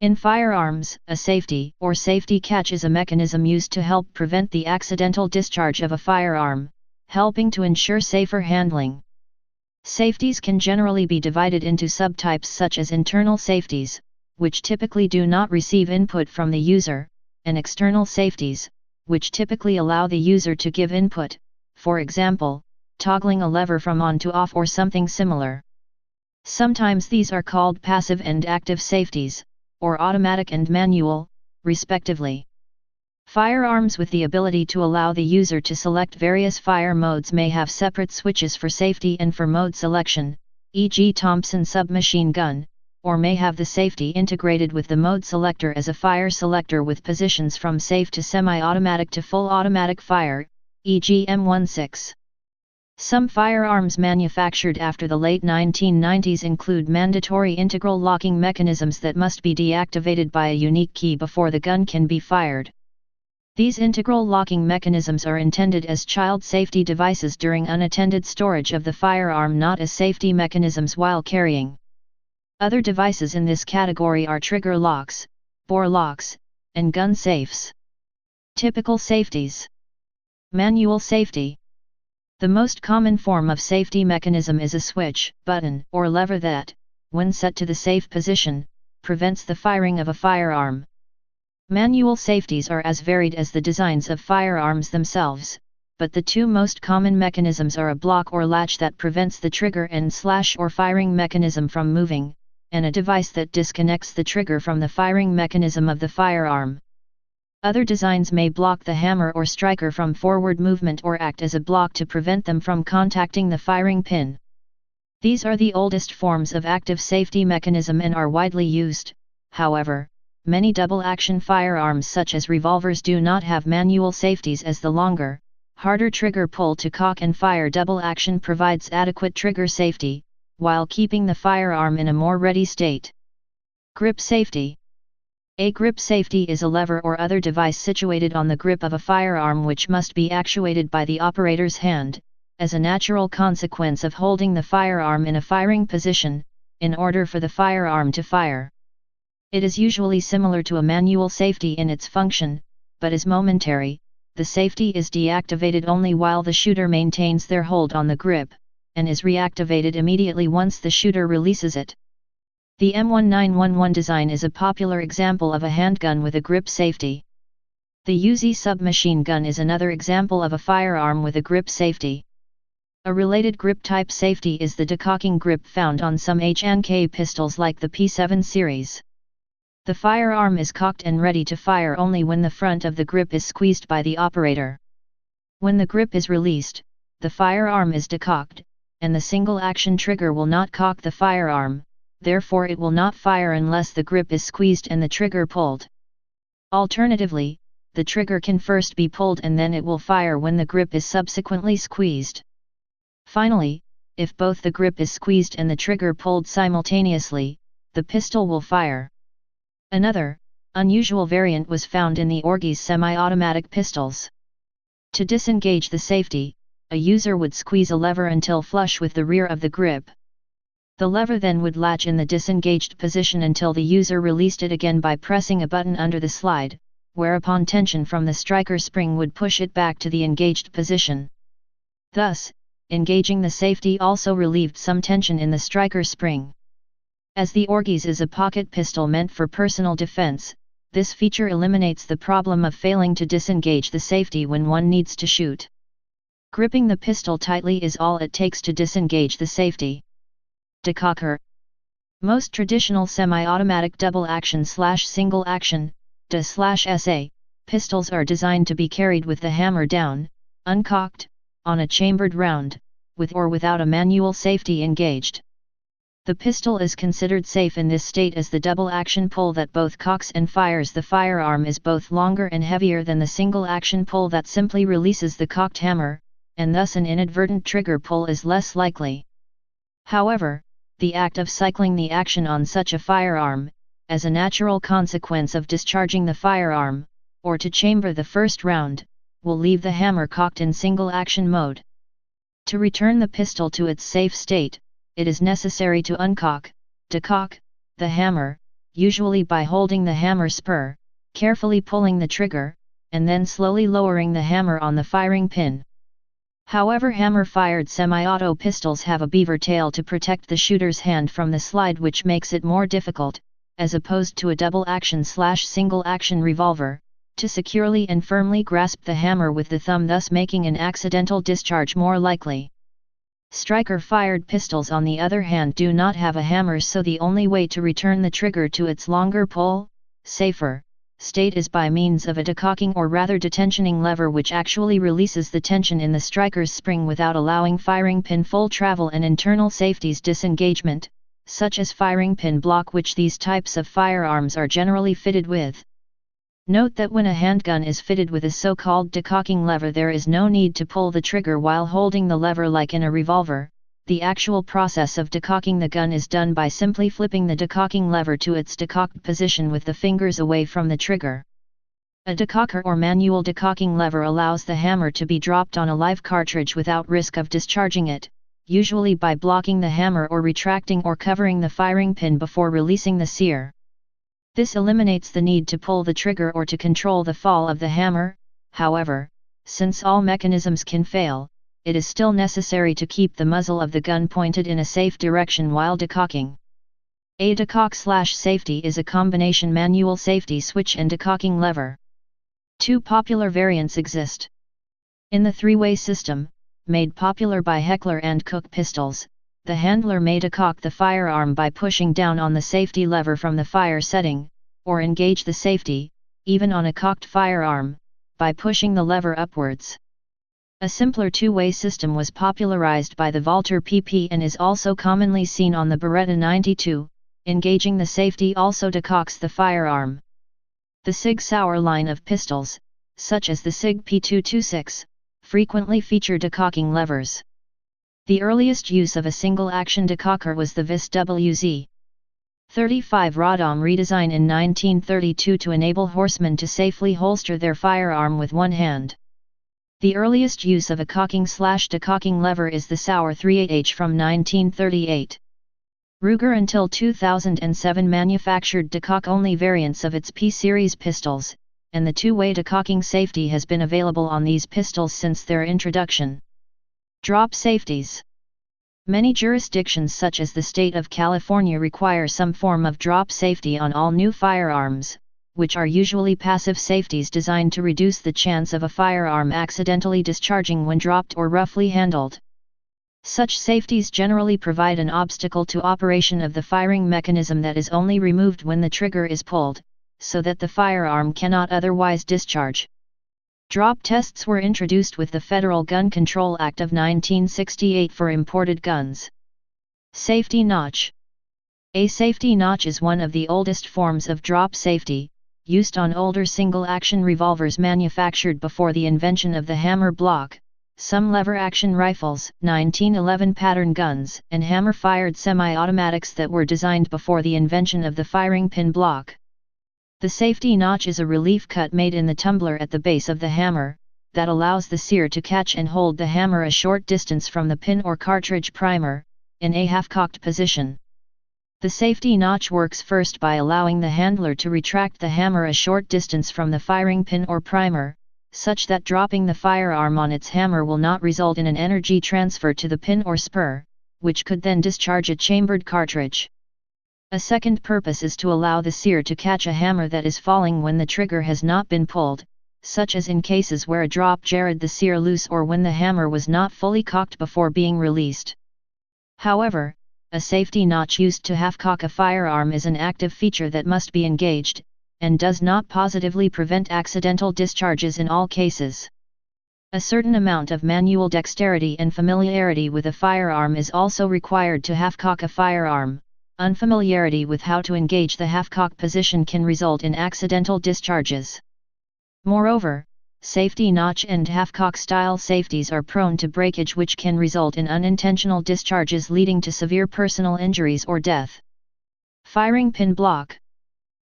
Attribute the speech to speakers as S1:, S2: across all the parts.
S1: In firearms, a safety or safety catch is a mechanism used to help prevent the accidental discharge of a firearm, helping to ensure safer handling. Safeties can generally be divided into subtypes such as internal safeties, which typically do not receive input from the user, and external safeties, which typically allow the user to give input, for example, toggling a lever from on to off or something similar. Sometimes these are called passive and active safeties, or automatic and manual, respectively. Firearms with the ability to allow the user to select various fire modes may have separate switches for safety and for mode selection, e.g. Thompson submachine gun, or may have the safety integrated with the mode selector as a fire selector with positions from safe to semi-automatic to full automatic fire, e.g. M16. Some firearms manufactured after the late 1990s include mandatory integral locking mechanisms that must be deactivated by a unique key before the gun can be fired. These integral locking mechanisms are intended as child safety devices during unattended storage of the firearm, not as safety mechanisms while carrying. Other devices in this category are trigger locks, bore locks, and gun safes. Typical safeties. Manual safety. The most common form of safety mechanism is a switch, button, or lever that, when set to the safe position, prevents the firing of a firearm. Manual safeties are as varied as the designs of firearms themselves, but the two most common mechanisms are a block or latch that prevents the trigger and slash or firing mechanism from moving, and a device that disconnects the trigger from the firing mechanism of the firearm. Other designs may block the hammer or striker from forward movement or act as a block to prevent them from contacting the firing pin. These are the oldest forms of active safety mechanism and are widely used. However, many double-action firearms such as revolvers do not have manual safeties, as the longer, harder trigger pull to cock and fire double action provides adequate trigger safety, while keeping the firearm in a more ready state. Grip safety. A grip safety is a lever or other device situated on the grip of a firearm which must be actuated by the operator's hand, as a natural consequence of holding the firearm in a firing position, in order for the firearm to fire. It is usually similar to a manual safety in its function, but is momentary. The safety is deactivated only while the shooter maintains their hold on the grip, and is reactivated immediately once the shooter releases it. The M1911 design is a popular example of a handgun with a grip safety. The Uzi submachine gun is another example of a firearm with a grip safety. A related grip type safety is the decocking grip found on some H&K pistols like the P7 series. The firearm is cocked and ready to fire only when the front of the grip is squeezed by the operator. When the grip is released, the firearm is decocked, and the single-action trigger will not cock the firearm, therefore it will not fire unless the grip is squeezed and the trigger pulled. Alternatively, the trigger can first be pulled and then it will fire when the grip is subsequently squeezed. Finally, if both the grip is squeezed and the trigger pulled simultaneously, the pistol will fire. Another, unusual variant was found in the Orgies semi-automatic pistols. To disengage the safety, a user would squeeze a lever until flush with the rear of the grip. The lever then would latch in the disengaged position until the user released it again by pressing a button under the slide, whereupon tension from the striker spring would push it back to the engaged position. Thus, engaging the safety also relieved some tension in the striker spring. As the Orgies is a pocket pistol meant for personal defense, this feature eliminates the problem of failing to disengage the safety when one needs to shoot. Gripping the pistol tightly is all it takes to disengage the safety. Decocker. Most traditional semi-automatic double-action/single-action (DA/SA) pistols are designed to be carried with the hammer down, uncocked, on a chambered round, with or without a manual safety engaged. The pistol is considered safe in this state as the double-action pull that both cocks and fires the firearm is both longer and heavier than the single-action pull that simply releases the cocked hammer, and thus an inadvertent trigger pull is less likely. However, the act of cycling the action on such a firearm, as a natural consequence of discharging the firearm, or to chamber the first round, will leave the hammer cocked in single-action mode. To return the pistol to its safe state, it is necessary to uncock, decock, the hammer, usually by holding the hammer spur, carefully pulling the trigger, and then slowly lowering the hammer on the firing pin. However, hammer-fired semi-auto pistols have a beaver tail to protect the shooter's hand from the slide, which makes it more difficult, as opposed to a double-action/single-action revolver, to securely and firmly grasp the hammer with the thumb, thus making an accidental discharge more likely. Striker-fired pistols, on the other hand, do not have a hammer, so the only way to return the trigger to its longer pull, safer, state is by means of a decocking or rather detensioning lever, which actually releases the tension in the striker's spring without allowing firing pin full travel and internal safeties disengagement, such as firing pin block, which these types of firearms are generally fitted with. Note that when a handgun is fitted with a so-called decocking lever, there is no need to pull the trigger while holding the lever like in a revolver. The actual process of decocking the gun is done by simply flipping the decocking lever to its decocked position with the fingers away from the trigger. A decocker or manual decocking lever allows the hammer to be dropped on a live cartridge without risk of discharging it, usually by blocking the hammer or retracting or covering the firing pin before releasing the sear. This eliminates the need to pull the trigger or to control the fall of the hammer. However, since all mechanisms can fail, it is still necessary to keep the muzzle of the gun pointed in a safe direction while decocking. A decock/safety is a combination manual safety switch and decocking lever. Two popular variants exist. In the three-way system, made popular by Heckler & Koch pistols, the handler may decock the firearm by pushing down on the safety lever from the fire setting, or engage the safety, even on a cocked firearm, by pushing the lever upwards. A simpler two-way system was popularized by the Walther PP and is also commonly seen on the Beretta 92. Engaging the safety also decocks the firearm. The Sig Sauer line of pistols, such as the Sig P226, frequently feature decocking levers. The earliest use of a single-action decocker was the Vis WZ 35 Rodom redesign in 1932 to enable horsemen to safely holster their firearm with one hand. The earliest use of a cocking/decocking lever is the Sauer 38H from 1938. Ruger until 2007 manufactured decock-only variants of its P-series pistols, and the two-way decocking safety has been available on these pistols since their introduction. Drop safeties. Many jurisdictions such as the state of California require some form of drop safety on all new firearms, which are usually passive safeties designed to reduce the chance of a firearm accidentally discharging when dropped or roughly handled. Such safeties generally provide an obstacle to operation of the firing mechanism that is only removed when the trigger is pulled, so that the firearm cannot otherwise discharge. Drop tests were introduced with the Federal Gun Control Act of 1968 for imported guns. Safety notch. A safety notch is one of the oldest forms of drop safety, used on older single-action revolvers manufactured before the invention of the hammer block, some lever-action rifles, 1911 pattern guns, and hammer-fired semi-automatics that were designed before the invention of the firing pin block. The safety notch is a relief cut made in the tumbler at the base of the hammer, that allows the sear to catch and hold the hammer a short distance from the pin or cartridge primer, in a half-cocked position. The safety notch works first by allowing the handler to retract the hammer a short distance from the firing pin or primer, such that dropping the firearm on its hammer will not result in an energy transfer to the pin or spur, which could then discharge a chambered cartridge. A second purpose is to allow the sear to catch a hammer that is falling when the trigger has not been pulled, such as in cases where a drop jarred the sear loose or when the hammer was not fully cocked before being released. However, a safety notch used to half-cock a firearm is an active feature that must be engaged, and does not positively prevent accidental discharges in all cases. A certain amount of manual dexterity and familiarity with a firearm is also required to half-cock a firearm. Unfamiliarity with how to engage the half-cock position can result in accidental discharges. Moreover, safety notch and half-cock style safeties are prone to breakage, which can result in unintentional discharges leading to severe personal injuries or death. Firing pin block.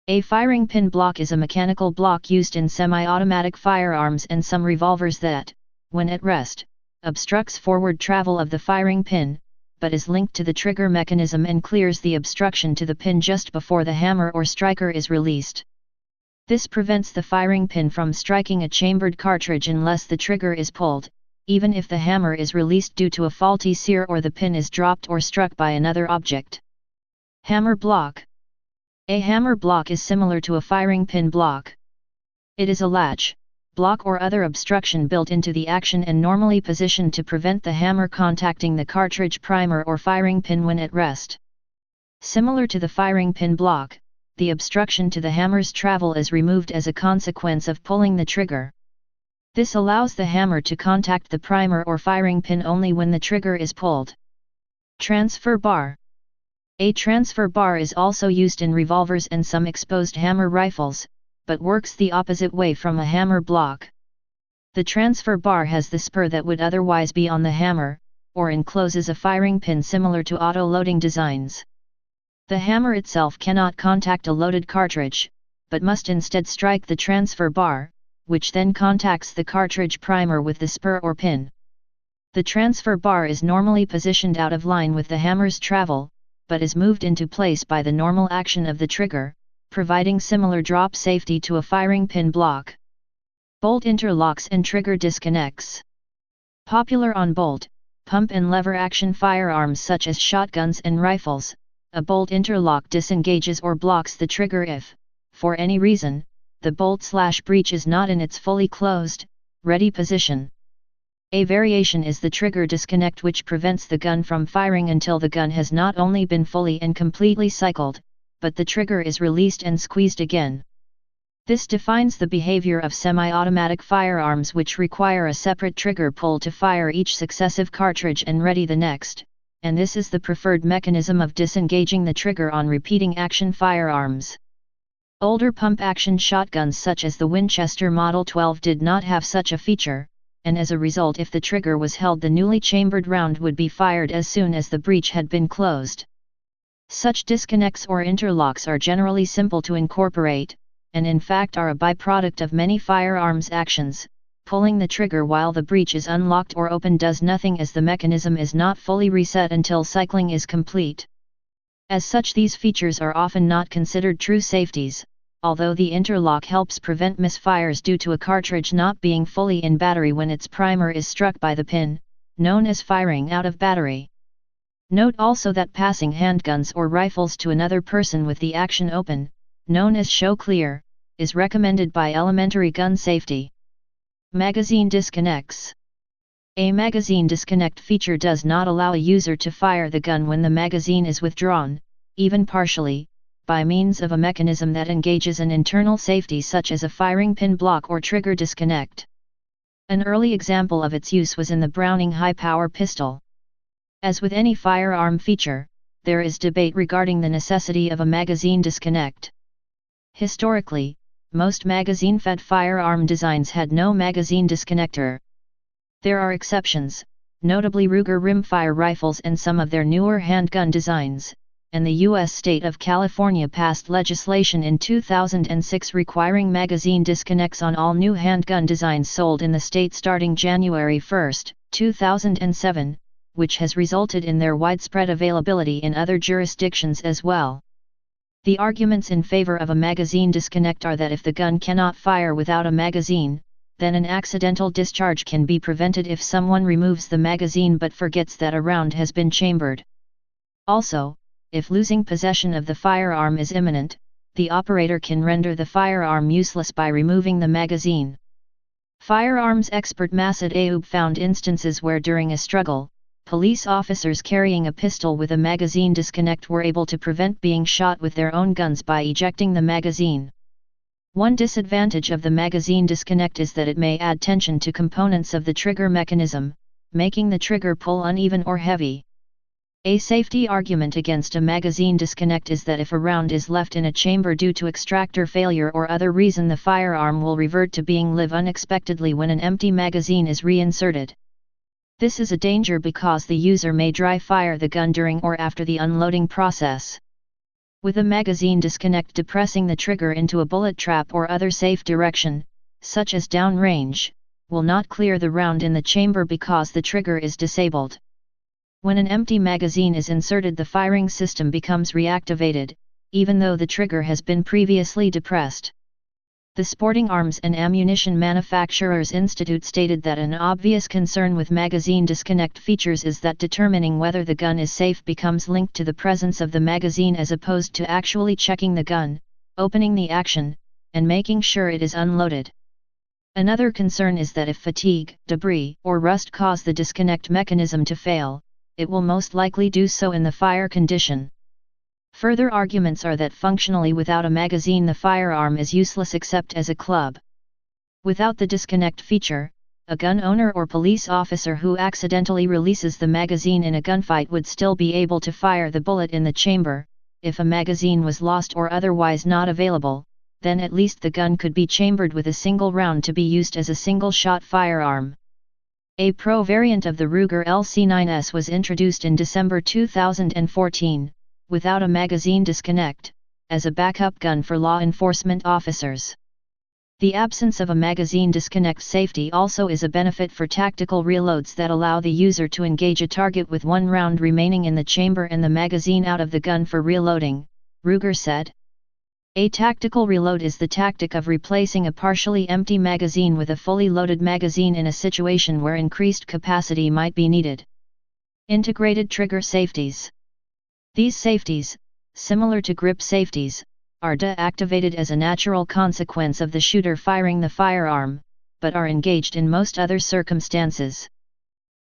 S1: A firing pin block is a mechanical block used in semi-automatic firearms and some revolvers that, when at rest, obstructs forward travel of the firing pin, but is linked to the trigger mechanism and clears the obstruction to the pin just before the hammer or striker is released. This prevents the firing pin from striking a chambered cartridge unless the trigger is pulled, even if the hammer is released due to a faulty sear or the pin is dropped or struck by another object. Hammer block. A hammer block is similar to a firing pin block. It is a latch, block or other obstruction built into the action and normally positioned to prevent the hammer contacting the cartridge primer or firing pin when at rest. Similar to the firing pin block, the obstruction to the hammer's travel is removed as a consequence of pulling the trigger. This allows the hammer to contact the primer or firing pin only when the trigger is pulled. Transfer bar. A transfer bar is also used in revolvers and some exposed hammer rifles, but works the opposite way from a hammer block. The transfer bar has the spur that would otherwise be on the hammer, or encloses a firing pin similar to auto-loading designs. The hammer itself cannot contact a loaded cartridge, but must instead strike the transfer bar, which then contacts the cartridge primer with the spur or pin. The transfer bar is normally positioned out of line with the hammer's travel, but is moved into place by the normal action of the trigger, providing similar drop safety to a firing pin block. Bolt interlocks and trigger disconnects. Popular on bolt, pump and lever action firearms such as shotguns and rifles, a bolt interlock disengages or blocks the trigger if, for any reason, the bolt/breech is not in its fully closed, ready position. A variation is the trigger disconnect, which prevents the gun from firing until the gun has not only been fully and completely cycled, but the trigger is released and squeezed again. This defines the behavior of semi-automatic firearms, which require a separate trigger pull to fire each successive cartridge and ready the next, and this is the preferred mechanism of disengaging the trigger on repeating action firearms. Older pump-action shotguns such as the Winchester Model 12 did not have such a feature, and as a result, if the trigger was held, the newly chambered round would be fired as soon as the breech had been closed. Such disconnects or interlocks are generally simple to incorporate, and in fact are a byproduct of many firearms actions. Pulling the trigger while the breech is unlocked or open does nothing, as the mechanism is not fully reset until cycling is complete. As such, these features are often not considered true safeties, although the interlock helps prevent misfires due to a cartridge not being fully in battery when its primer is struck by the pin, known as firing out of battery. Note also that passing handguns or rifles to another person with the action open, known as show clear, is recommended by elementary gun safety. Magazine disconnects. A magazine disconnect feature does not allow a user to fire the gun when the magazine is withdrawn, even partially, by means of a mechanism that engages an internal safety such as a firing pin block or trigger disconnect. An early example of its use was in the Browning high-power pistol. As with any firearm feature, there is debate regarding the necessity of a magazine disconnect. Historically, most magazine-fed firearm designs had no magazine disconnector. There are exceptions, notably Ruger rimfire rifles and some of their newer handgun designs, and the U.S. state of California passed legislation in 2006 requiring magazine disconnects on all new handgun designs sold in the state starting January 1, 2007, which has resulted in their widespread availability in other jurisdictions as well. The arguments in favor of a magazine disconnect are that if the gun cannot fire without a magazine, then an accidental discharge can be prevented if someone removes the magazine but forgets that a round has been chambered. Also, if losing possession of the firearm is imminent, the operator can render the firearm useless by removing the magazine. Firearms expert Masad Ayoub found instances where during a struggle, police officers carrying a pistol with a magazine disconnect were able to prevent being shot with their own guns by ejecting the magazine. One disadvantage of the magazine disconnect is that it may add tension to components of the trigger mechanism, making the trigger pull uneven or heavy. A safety argument against a magazine disconnect is that if a round is left in a chamber due to extractor failure or other reason, the firearm will revert to being live unexpectedly when an empty magazine is reinserted. This is a danger because the user may dry fire the gun during or after the unloading process. With a magazine disconnect, depressing the trigger into a bullet trap or other safe direction, such as downrange, will not clear the round in the chamber because the trigger is disabled. When an empty magazine is inserted, the firing system becomes reactivated, even though the trigger has been previously depressed. The Sporting Arms and Ammunition Manufacturers Institute stated that an obvious concern with magazine disconnect features is that determining whether the gun is safe becomes linked to the presence of the magazine as opposed to actually checking the gun, opening the action, and making sure it is unloaded. Another concern is that if fatigue, debris, or rust cause the disconnect mechanism to fail, it will most likely do so in the fire condition. Further arguments are that functionally without a magazine the firearm is useless except as a club. Without the disconnect feature, a gun owner or police officer who accidentally releases the magazine in a gunfight would still be able to fire the bullet in the chamber. If a magazine was lost or otherwise not available, then at least the gun could be chambered with a single round to be used as a single-shot firearm. A Pro variant of the Ruger LC9S was introduced in December 2014, without a magazine disconnect, as a backup gun for law enforcement officers. The absence of a magazine disconnect safety also is a benefit for tactical reloads that allow the user to engage a target with one round remaining in the chamber and the magazine out of the gun for reloading, Ruger said. A tactical reload is the tactic of replacing a partially empty magazine with a fully loaded magazine in a situation where increased capacity might be needed. Integrated trigger safeties. These safeties, similar to grip safeties, are deactivated as a natural consequence of the shooter firing the firearm, but are engaged in most other circumstances.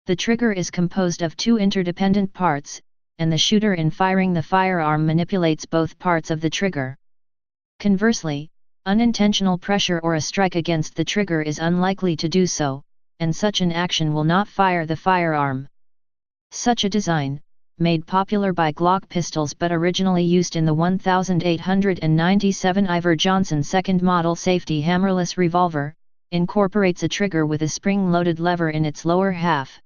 S1: The trigger is composed of two interdependent parts, and the shooter in firing the firearm manipulates both parts of the trigger. Conversely, unintentional pressure or a strike against the trigger is unlikely to do so, and such an action will not fire the firearm. Such a design, made popular by Glock pistols but originally used in the 1897 Iver Johnson second model safety hammerless revolver, incorporates a trigger with a spring-loaded lever in its lower half.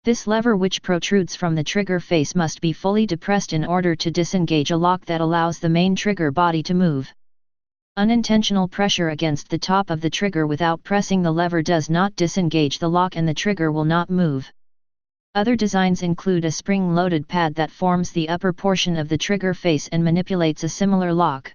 S1: This lever, which protrudes from the trigger face, must be fully depressed in order to disengage a lock that allows the main trigger body to move. Unintentional pressure against the top of the trigger without pressing the lever does not disengage the lock and the trigger will not move. Other designs include a spring-loaded pad that forms the upper portion of the trigger face and manipulates a similar lock.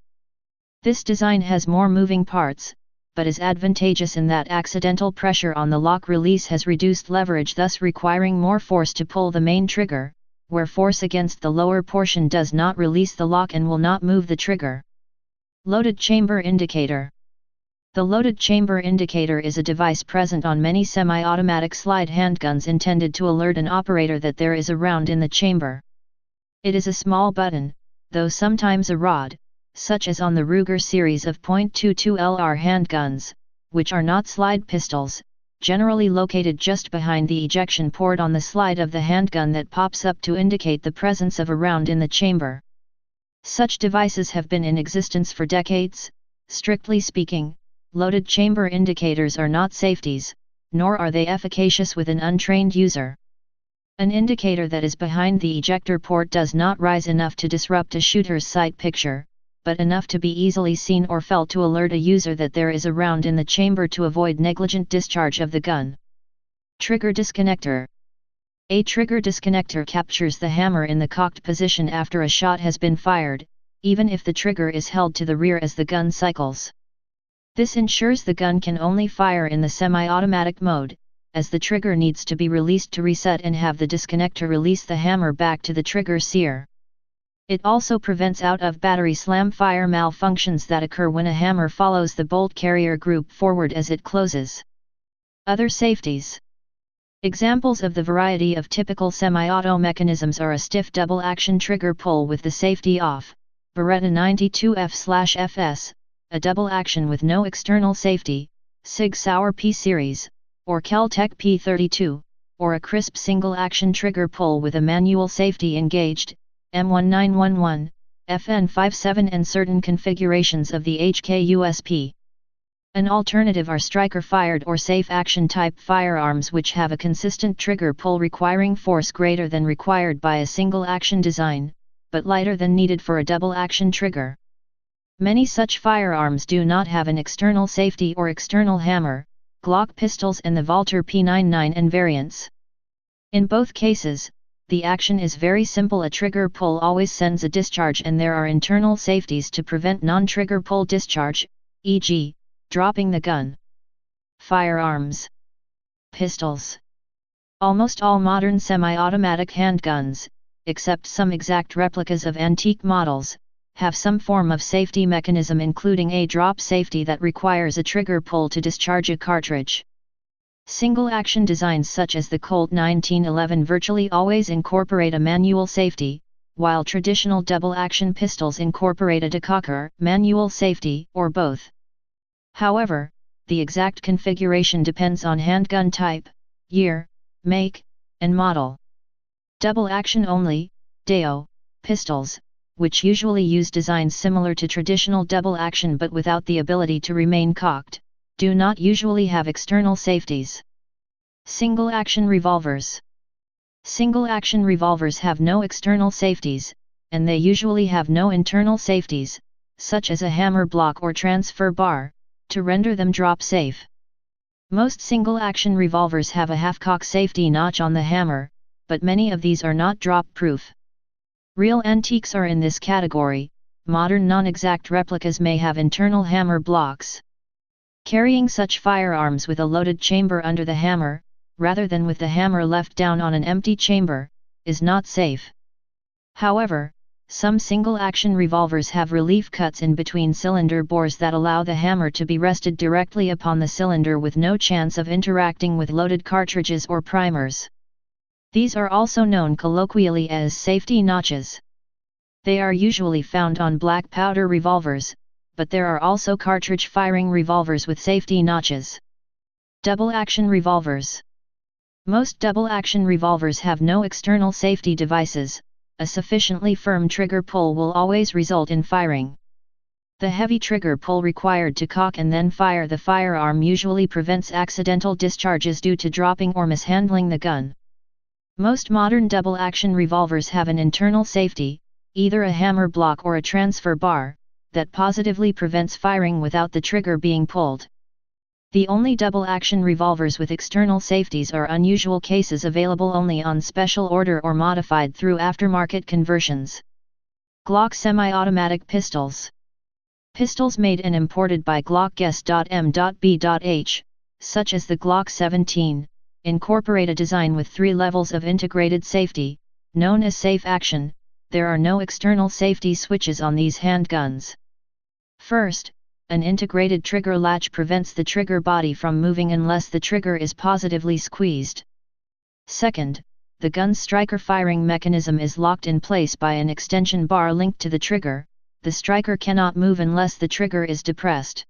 S1: This design has more moving parts, but is advantageous in that accidental pressure on the lock release has reduced leverage, thus requiring more force to pull the main trigger, where force against the lower portion does not release the lock and will not move the trigger. Loaded chamber indicator. The loaded chamber indicator is a device present on many semi-automatic slide handguns intended to alert an operator that there is a round in the chamber. It is a small button, though sometimes a rod, such as on the Ruger series of .22 LR handguns, which are not slide pistols, generally located just behind the ejection port on the slide of the handgun that pops up to indicate the presence of a round in the chamber. Such devices have been in existence for decades. Strictly speaking, loaded chamber indicators are not safeties, nor are they efficacious with an untrained user. An indicator that is behind the ejector port does not rise enough to disrupt a shooter's sight picture, but enough to be easily seen or felt to alert a user that there is a round in the chamber to avoid negligent discharge of the gun. Trigger disconnector. A trigger disconnector captures the hammer in the cocked position after a shot has been fired, even if the trigger is held to the rear as the gun cycles. This ensures the gun can only fire in the semi-automatic mode, as the trigger needs to be released to reset and have the disconnector release the hammer back to the trigger sear. It also prevents out-of-battery slam fire malfunctions that occur when a hammer follows the bolt carrier group forward as it closes. Other safeties. Examples of the variety of typical semi-auto mechanisms are a stiff double-action trigger pull with the safety off, Beretta 92F/FS, a double action with no external safety, Sig Sauer P series, or Kel-Tec P32, or a crisp single-action trigger pull with a manual safety engaged, M1911, FN57 and certain configurations of the HKUSP. An alternative are striker-fired or safe-action type firearms which have a consistent trigger pull requiring force greater than required by a single-action design, but lighter than needed for a double-action trigger. Many such firearms do not have an external safety or external hammer, Glock pistols and the Walther P99 and variants. In both cases, the action is very simple. A trigger pull always sends a discharge, and there are internal safeties to prevent non-trigger pull discharge, e.g., dropping the gun. Firearms. Pistols. Almost all modern semi-automatic handguns, except some exact replicas of antique models, have some form of safety mechanism, including a drop safety that requires a trigger pull to discharge a cartridge. Single-action designs such as the Colt 1911 virtually always incorporate a manual safety, while traditional double-action pistols incorporate a decocker, manual safety, or both. However, the exact configuration depends on handgun type, year, make, and model. Double-action only, DAO, pistols, which usually use designs similar to traditional double-action but without the ability to remain cocked, do not usually have external safeties. Single-action revolvers. Single-action revolvers have no external safeties, and they usually have no internal safeties, such as a hammer block or transfer bar, to render them drop safe. Most single-action revolvers have a half-cock safety notch on the hammer, but many of these are not drop-proof. Real antiques are in this category. Modern non-exact replicas may have internal hammer blocks. Carrying such firearms with a loaded chamber under the hammer, rather than with the hammer left down on an empty chamber, is not safe. However, some single-action revolvers have relief cuts in between cylinder bores that allow the hammer to be rested directly upon the cylinder with no chance of interacting with loaded cartridges or primers. These are also known colloquially as safety notches. They are usually found on black powder revolvers, but there are also cartridge-firing revolvers with safety notches. Double-action revolvers. Most double-action revolvers have no external safety devices. A sufficiently firm trigger pull will always result in firing. The heavy trigger pull required to cock and then fire the firearm usually prevents accidental discharges due to dropping or mishandling the gun. Most modern double-action revolvers have an internal safety, either a hammer block or a transfer bar, that positively prevents firing without the trigger being pulled. The only double-action revolvers with external safeties are unusual cases available only on special order or modified through aftermarket conversions. Glock semi-automatic pistols. Pistols made and imported by Glock S.M.B.H, such as the Glock 17, incorporate a design with 3 levels of integrated safety, known as safe action. There are no external safety switches on these handguns. First, an integrated trigger latch prevents the trigger body from moving unless the trigger is positively squeezed. Second, the gun's striker firing mechanism is locked in place by an extension bar linked to the trigger. The striker cannot move unless the trigger is depressed.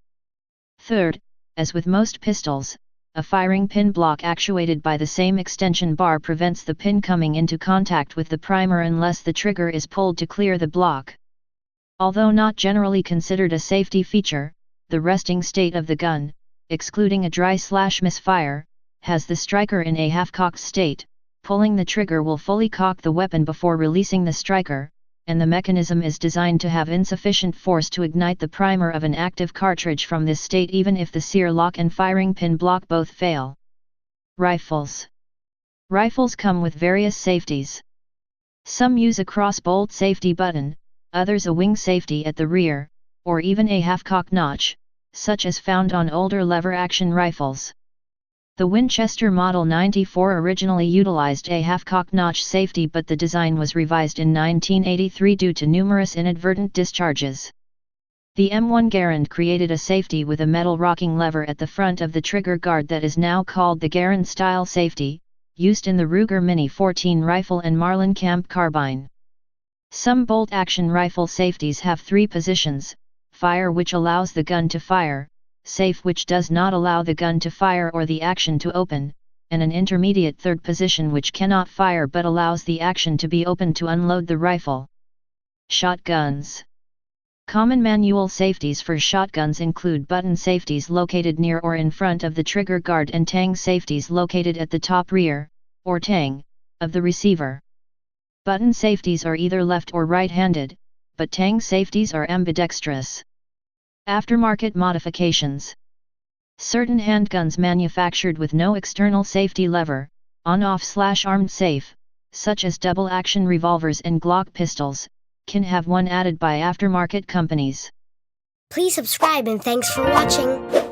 S1: Third, as with most pistols, a firing pin block actuated by the same extension bar prevents the pin coming into contact with the primer unless the trigger is pulled to clear the block. Although not generally considered a safety feature, the resting state of the gun, excluding a dry/misfire, has the striker in a half-cocked state. Pulling the trigger will fully cock the weapon before releasing the striker, and the mechanism is designed to have insufficient force to ignite the primer of an active cartridge from this state even if the sear lock and firing pin block both fail. Rifles. Rifles come with various safeties. Some use a cross-bolt safety button, others a wing safety at the rear, or even a half-cock notch, such as found on older lever-action rifles. The Winchester Model 94 originally utilized a half-cock notch safety, but the design was revised in 1983 due to numerous inadvertent discharges. The M1 Garand created a safety with a metal rocking lever at the front of the trigger guard that is now called the Garand-style safety, used in the Ruger Mini 14 rifle and Marlin Camp carbine. Some bolt-action rifle safeties have 3 positions: fire, which allows the gun to fire; safe, which does not allow the gun to fire or the action to open; and an intermediate third position which cannot fire but allows the action to be opened to unload the rifle. Shotguns. Common manual safeties for shotguns include button safeties located near or in front of the trigger guard and tang safeties located at the top rear, or tang, of the receiver. Button safeties are either left or right-handed, but tang safeties are ambidextrous. Aftermarket modifications. Certain handguns manufactured with no external safety lever, on-off/armed safe, such as double-action revolvers and Glock pistols, can have one added by aftermarket companies.
S2: Please subscribe and thanks for watching.